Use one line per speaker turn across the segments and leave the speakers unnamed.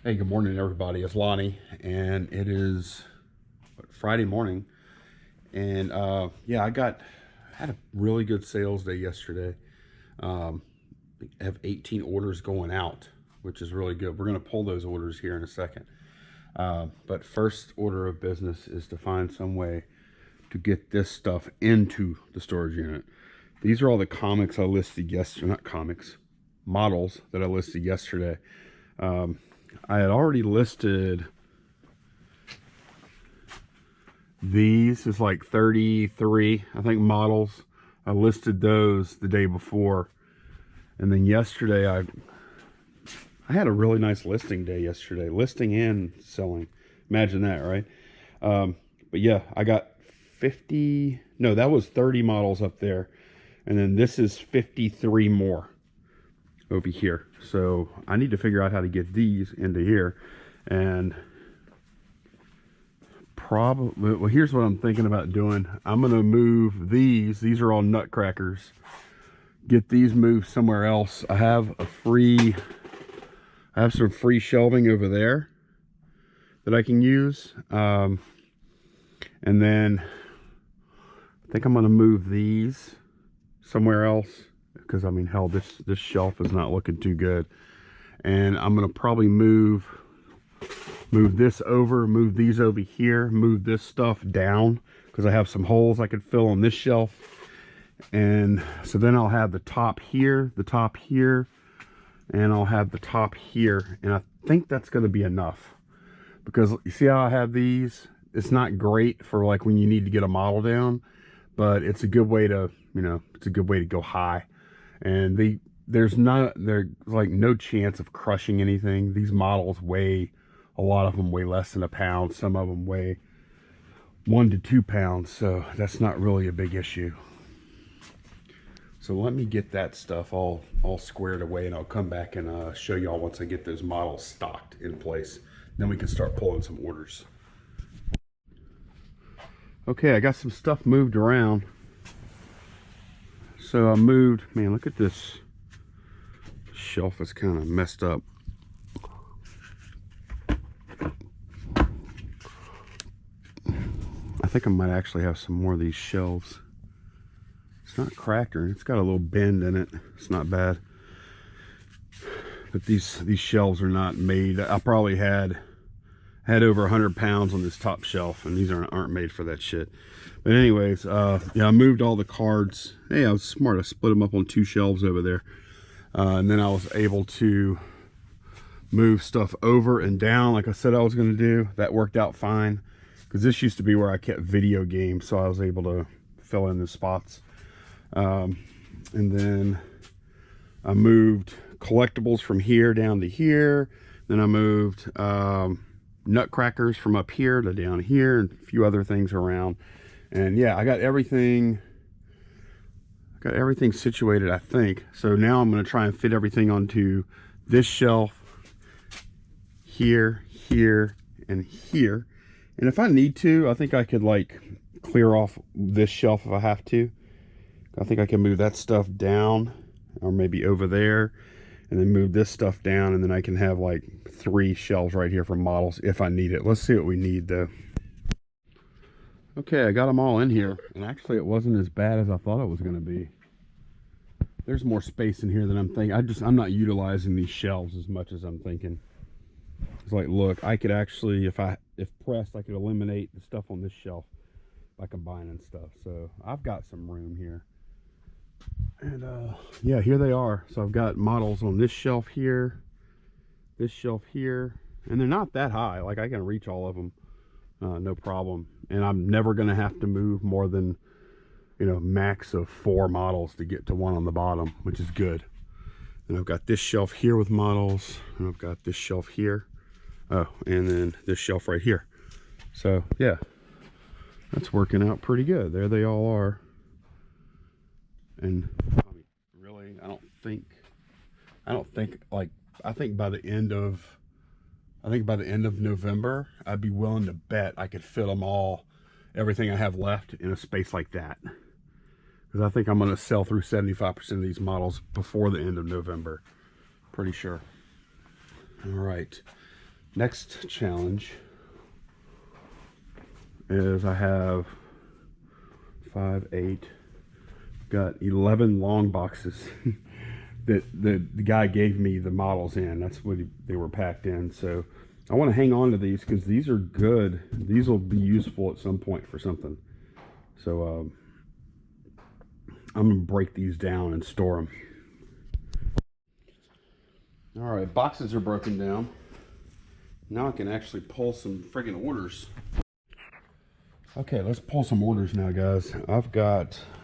Hey, good morning, everybody. It's Lonnie, and it is Friday morning. And yeah, had a really good sales day yesterday. I have 18 orders going out, which is really good. We're going to pull those orders here in a second. But first order of business is to find some way to get this stuff into the storage unit. These are all the comics I listed yesterday, not comics, models that I listed yesterday. I had already listed these as like 33, I think, models. I listed those the day before. And then yesterday, I had a really nice listing day yesterday. Listing and selling. Imagine that, right? But yeah, I got 50, no, that was 30 models up there. And then this is 53 more over here. So I need to figure out how to get these into here. And probably, well, here's what I'm thinking about doing. I'm going to move these. These are all nutcrackers. Get these moved somewhere else. I have some free shelving over there that I can use. And then I think I'm going to move these somewhere else, because I mean, hell, this shelf is not looking too good. And I'm going to probably move this over, move these over here, move this stuff down, because I have some holes I could fill on this shelf. And so then I'll have the top here, and I'll have the top here. And I think that's going to be enough, because you see how I have these? It's not great for like when you need to get a model down, but it's a good way to, it's a good way to go high. And there's like no chance of crushing anything. These models weigh, a lot of them weigh less than a pound. Some of them weigh 1 to 2 pounds. So that's not really a big issue. So let me get that stuff all squared away, and I'll come back and show y'all once I get those models stocked in place. Then we can start pulling some orders. Okay, I got some stuff moved around. So I moved, man, look at this shelf, is kind of messed up. I think I might actually have some more of these shelves. It's not cracked, or it's got a little bend in it. It's not bad. But these shelves are not made. I probably had over 100 pounds on this top shelf, and these aren't made for that shit. But anyways, yeah, I moved all the cards. Hey, I was smart. I split them up on 2 shelves over there. And then I was able to move stuff over and down like I said I was going to do. That worked out fine, because this used to be where I kept video games, so I was able to fill in the spots. And then I moved collectibles from here down to here. Then I moved nutcrackers from up here to down here, and a few other things around. And yeah, I got everything situated, I think. So now I'm going to try and fit everything onto this shelf, here, and here. And if I need to, I think I could like clear off this shelf if I have to. I think I can move that stuff down, or maybe over there, and then move this stuff down, and then I can have like 3 shelves right here for models if I need it. Let's see what we need though. Okay, I got them all in here, and actually it wasn't as bad as I thought it was going to be. There's more space in here than I'm thinking. I'm not utilizing these shelves as much as I'm thinking. It's like, look, I could actually, if pressed, I could eliminate the stuff on this shelf by combining stuff. So I've got some room here. And yeah, here they are. So I've got models on this shelf here, and they're not that high. Like, I can reach all of them, no problem. And I'm never going to have to move more than, max of 4 models to get to one on the bottom, which is good. And I've got this shelf here with models, and I've got this shelf here. Oh, and then this shelf right here. So yeah, that's working out pretty good. There they all are. And I mean, really, I think by the end of November, I'd be willing to bet I could fit them all, everything I have left, in a space like that. Because I think I'm going to sell through 75% of these models before the end of November. Pretty sure. All right. Next challenge is I have 5, 8, got 11 long boxes that the guy gave me the models in. That's what they were packed in. So I want to hang on to these because these are good. These will be useful at some point for something. So I'm gonna break these down and store them. All right, boxes are broken down. Now I can actually pull some friggin' orders. Okay, let's pull some orders now, guys. I've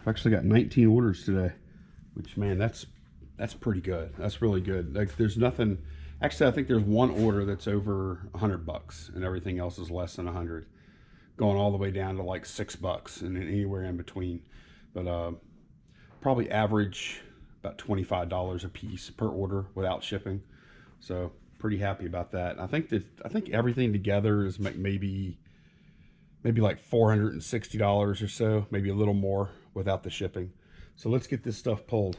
actually got 19 orders today, which, man, that's pretty good. That's really good. Like, there's nothing. Actually, I think there's one order that's over $100, and everything else is less than 100, going all the way down to like $6, and then anywhere in between. But probably average about $25 a piece per order without shipping. So pretty happy about that. I think everything together is maybe like $460 or so, maybe a little more without the shipping. So let's get this stuff pulled.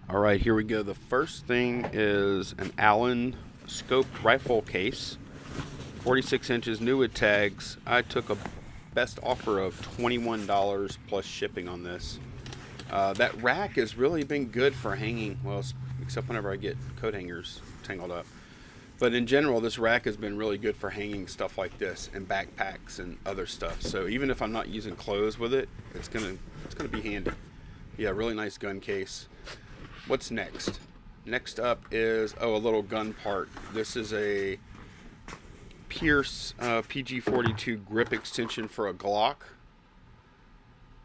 All right, here we go. The first thing is an Allen scoped rifle case, 46 inches, new with tags. I took a best offer of $21 plus shipping on this. That rack has really been good for hanging, well, except whenever I get coat hangers tangled up. But in general, this rack has been really good for hanging stuff like this and backpacks and other stuff. So even if I'm not using clothes with it, it's gonna be handy. Yeah, really nice gun case. What's next? Next up is, a little gun part. This is a Pierce PG-42 grip extension for a Glock.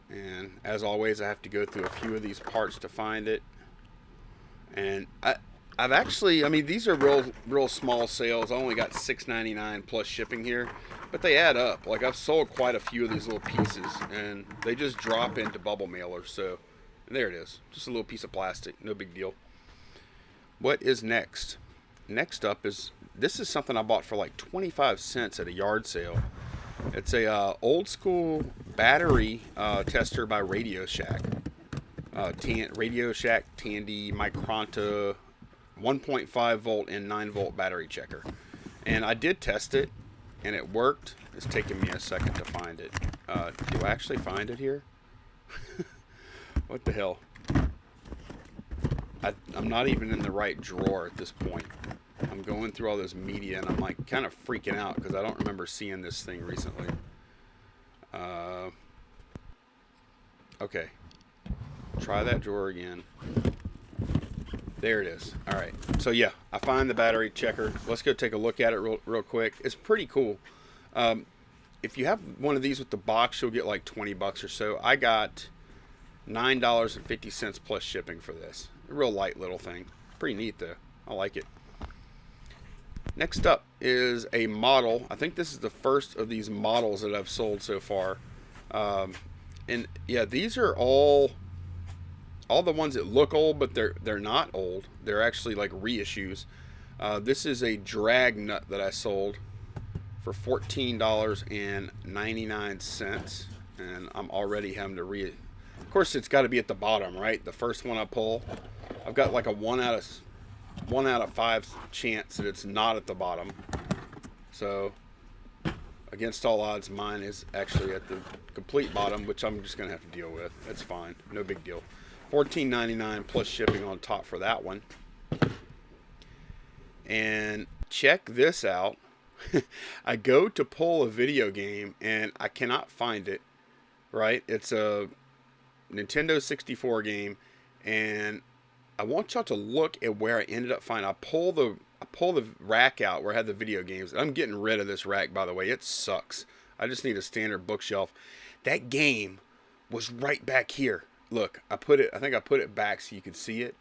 And as always, I have to go through a few of these parts to find it. And I've actually, I mean, these are real small sales. I only got $6.99 plus shipping here, but they add up. Like, I've sold quite a few of these little pieces, and they just drop into bubble mailers. So there it is, just a little piece of plastic, no big deal. What is next? Next up is, this is something I bought for like 25 cents at a yard sale. It's a old school battery tester by Radioshack. Radioshack Tandy Micronta 1.5 volt and 9 volt battery checker. And I did test it, and it worked. It's taken me a second to find it. Do I actually find it here? What the hell? I'm not even in the right drawer at this point. I'm going through all this media, and I'm like kind of freaking out because I don't remember seeing this thing recently. Okay. Try that drawer again. There it is. All right. So yeah, I find the battery checker. Let's go take a look at it real quick. It's pretty cool. If you have one of these with the box, you'll get like $20 or so. I got $9.50 plus shipping for this. A real light little thing. Pretty neat though. I like it. Next up is a model. I think this is the first of these models that I've sold so far. And yeah, these are all the ones that look old, but they're not old. They're actually like reissues. This is a drag nut that I sold for $14.99, and I'm already having to Of course, it's got to be at the bottom, right? The first one I pull, I've got like a 1 out of 5 chance that it's not at the bottom. So against all odds, mine is actually at the complete bottom, which I'm just gonna have to deal with. That's fine, no big deal. $14.99 plus shipping on top for that one. And check this out. I go to pull a video game and I cannot find it. Right? It's a Nintendo 64 game, and I want y'all to look at where I ended up finding. I pull the rack out where I had the video games. I'm getting rid of this rack, by the way. It sucks. I just need a standard bookshelf. That game was right back here. Look, I think I put it back so you could see it.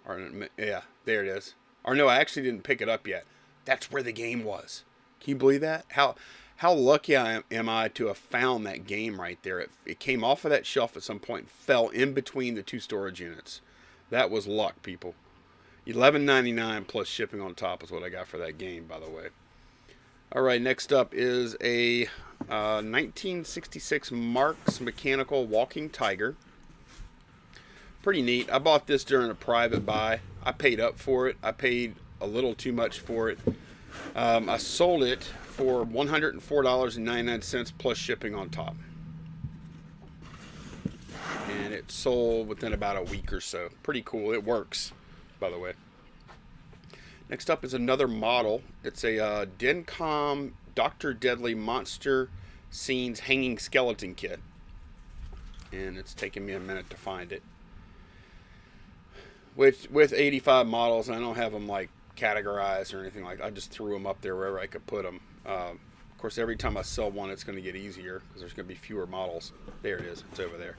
Or yeah, there it is. Or no, I actually didn't pick it up yet. That's where the game was. Can you believe that? How lucky am I to have found that game right there. It came off of that shelf at some point and fell in between the two storage units. That was luck, people. $11.99 plus shipping on top is what I got for that game, by the way. All right, next up is a 1966 Marx mechanical walking tiger. Pretty neat. I bought this during a private buy. I paid up for it. I paid a little too much for it. I sold it for $104.99 plus shipping on top. And it sold within about a week or so. Pretty cool. It works, by the way. Next up is another model. It's a Dencom Dr. Deadly Monster Scenes Hanging Skeleton Kit. And it's taken me a minute to find it. With 85 models, I don't have them like categorized or anything like that. I just threw them up there wherever I could put them. Of course, every time I sell one, it's going to get easier because there's going to be fewer models. There it is. It's over there.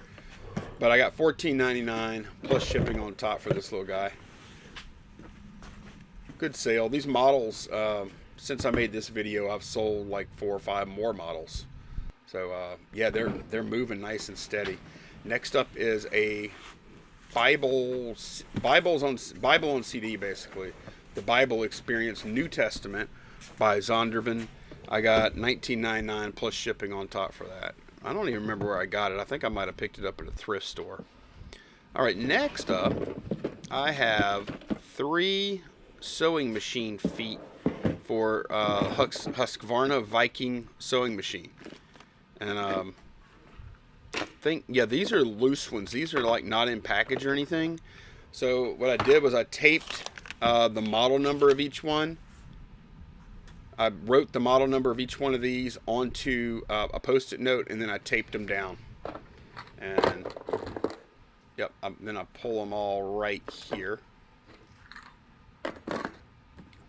But I got $14.99 plus shipping on top for this little guy. Good sale. These models, since I made this video, I've sold like 4 or 5 more models. So yeah, they're moving nice and steady. Next up is a Bible on CD, basically. The Bible Experience New Testament by Zondervan. I got $19.99 plus shipping on top for that. I don't even remember where I got it. I think I might have picked it up at a thrift store. All right, next up, I have 3 sewing machine feet for Husqvarna Viking sewing machine. And I think, yeah, these are loose ones. These are like not in package or anything. So what I did was I taped the model number of each one. I wrote the model number of each one of these onto a post-it note, and then I taped them down. And yep, then I pull them all right here. I'm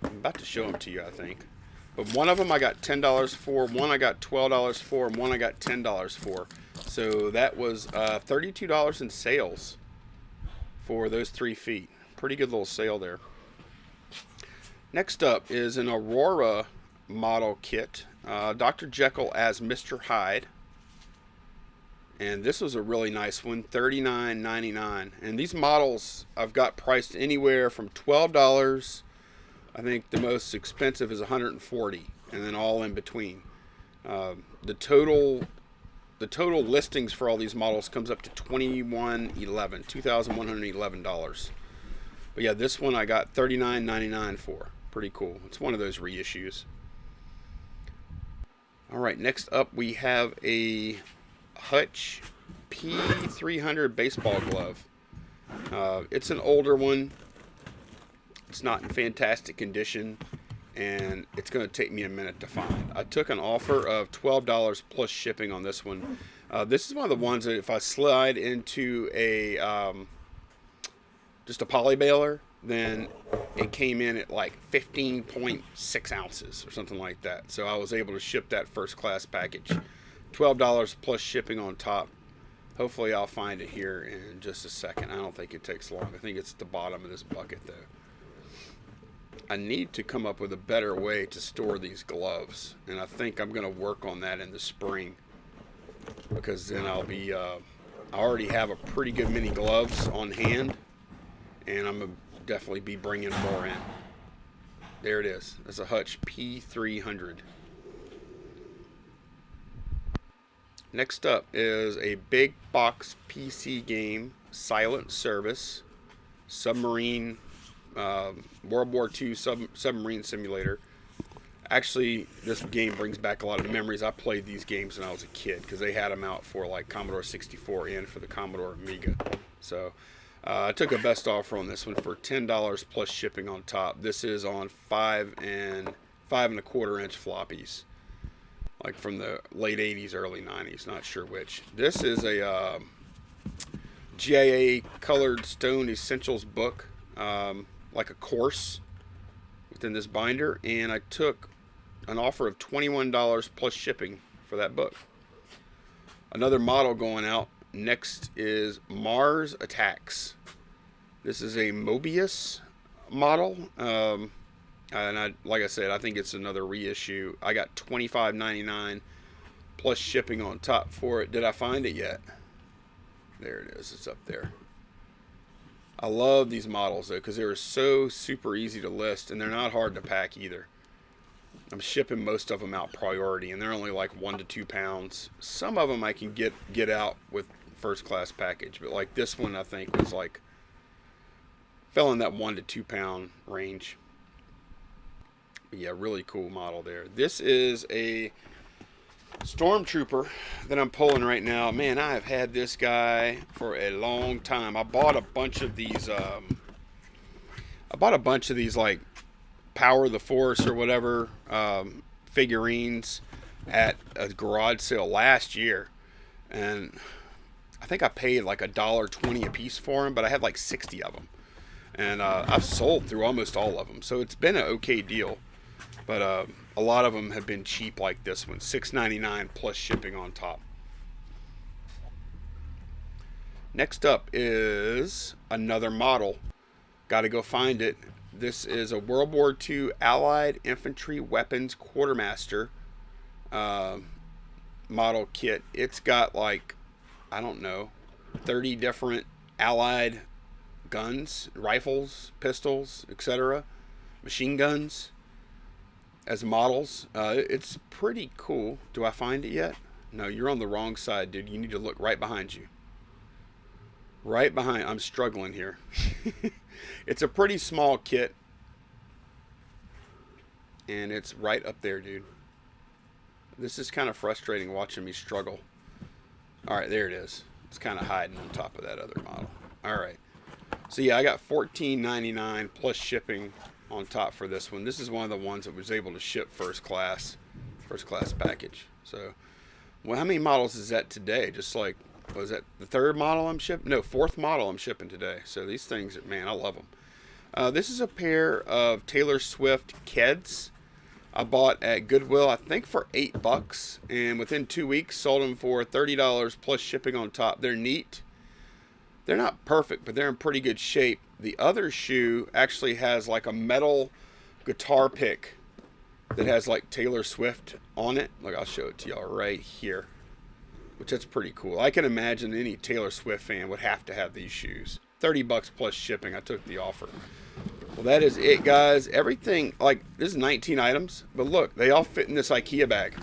about to show them to you, I think. But one of them I got $10 for, one I got $12 for, and one I got $10 for. So that was $32 in sales for those 3 feet. Pretty good little sale there. Next up is an Aurora model kit. Dr. Jekyll as Mr. Hyde. And this was a really nice one, $39.99. And these models I've got priced anywhere from $12. I think the most expensive is $140, and then all in between. The total listings for all these models comes up to $2,111. But yeah, this one I got $39.99 for. Pretty cool. It's one of those reissues. All right, next up we have a Hutch P300 baseball glove. It's an older one. It's not in fantastic condition, and it's going to take me a minute to find. I took an offer of $12 plus shipping on this one. This is one of the ones that if I slide into a just a poly baler, then it came in at like 15.6 ounces or something like that. So I was able to ship that first class package. $12 plus shipping on top. Hopefully I'll find it here in just a second. I don't think it takes long. I think it's at the bottom of this bucket though. I need to come up with a better way to store these gloves, and I think I'm going to work on that in the spring, because then I'll be I already have a pretty good many gloves on hand, and I'm going to definitely be bringing more in. There it is. That's a Hutch P300. Next up is a big box PC game, Silent Service, submarine World War II submarine simulator. Actually, this game brings back a lot of memories. I played these games when I was a kid because they had them out for like Commodore 64 and for the Commodore Amiga. So I took a best offer on this one for $10 plus shipping on top. This is on 5 1/4 inch floppies, like from the late 80s, early 90s. Not sure which. This is a GIA Colored Stone Essentials book. Like a course within this binder, and I took an offer of $21 plus shipping for that book. Another model going out next is Mars Attacks. This is a Mobius model, and like I said, I think it's another reissue. I got $25.99 plus shipping on top for it. Did I find it yet? There it is. It's up there. I love these models though because they're so super easy to list, and they're not hard to pack either. I'm shipping most of them out priority, and they're only like 1 to 2 pounds. Some of them I can get out with first class package, but like this one I think was like fell in that 1 to 2 pound range. Yeah, really cool model there. This is a Stormtrooper that I'm pulling right now. Man, I have had this guy for a long time. I bought a bunch of these. Like Power of the Force or whatever figurines at a garage sale last year, and I think I paid like $1.20 a piece for them, but I had like 60 of them, and I've sold through almost all of them, so it's been an okay deal. But a lot of them have been cheap, like this one, $6.99 plus shipping on top. Next up is another model. Got to go find it. This is a World War II Allied Infantry Weapons Quartermaster model kit. It's got like, I don't know, 30 different Allied guns, rifles, pistols, etc., machine guns as models. It's pretty cool. Do I find it yet? No, you're on the wrong side, dude. You need to look right behind you. Right behind. I'm struggling here. It's a pretty small kit, and it's right up there, dude. This is kind of frustrating watching me struggle. All right, there it is. It's kind of hiding on top of that other model. All right. So yeah, I got $14.99 plus shipping on top for this one. This is one of the ones that was able to ship first class package. So, well, how many models is that today? Just like, was that the third model I'm shipping? No, fourth model I'm shipping today. So these things, man, I love them. This is a pair of Taylor Swift Keds I bought at Goodwill, I think for $8, and within 2 weeks sold them for $30 plus shipping on top. They're neat. They're not perfect, but they're in pretty good shape. The other shoe actually has like a metal guitar pick that has like Taylor Swift on it. Look, I'll show it to y'all right here, which is pretty cool. I can imagine any Taylor Swift fan would have to have these shoes. $30 plus shipping. I took the offer. Well, that is it, guys. Everything, like, this is 19 items, but look, they all fit in this IKEA bag.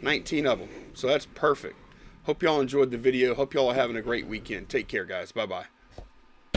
19 of them. So that's perfect. Hope y'all enjoyed the video. Hope y'all are having a great weekend. Take care, guys. Bye-bye.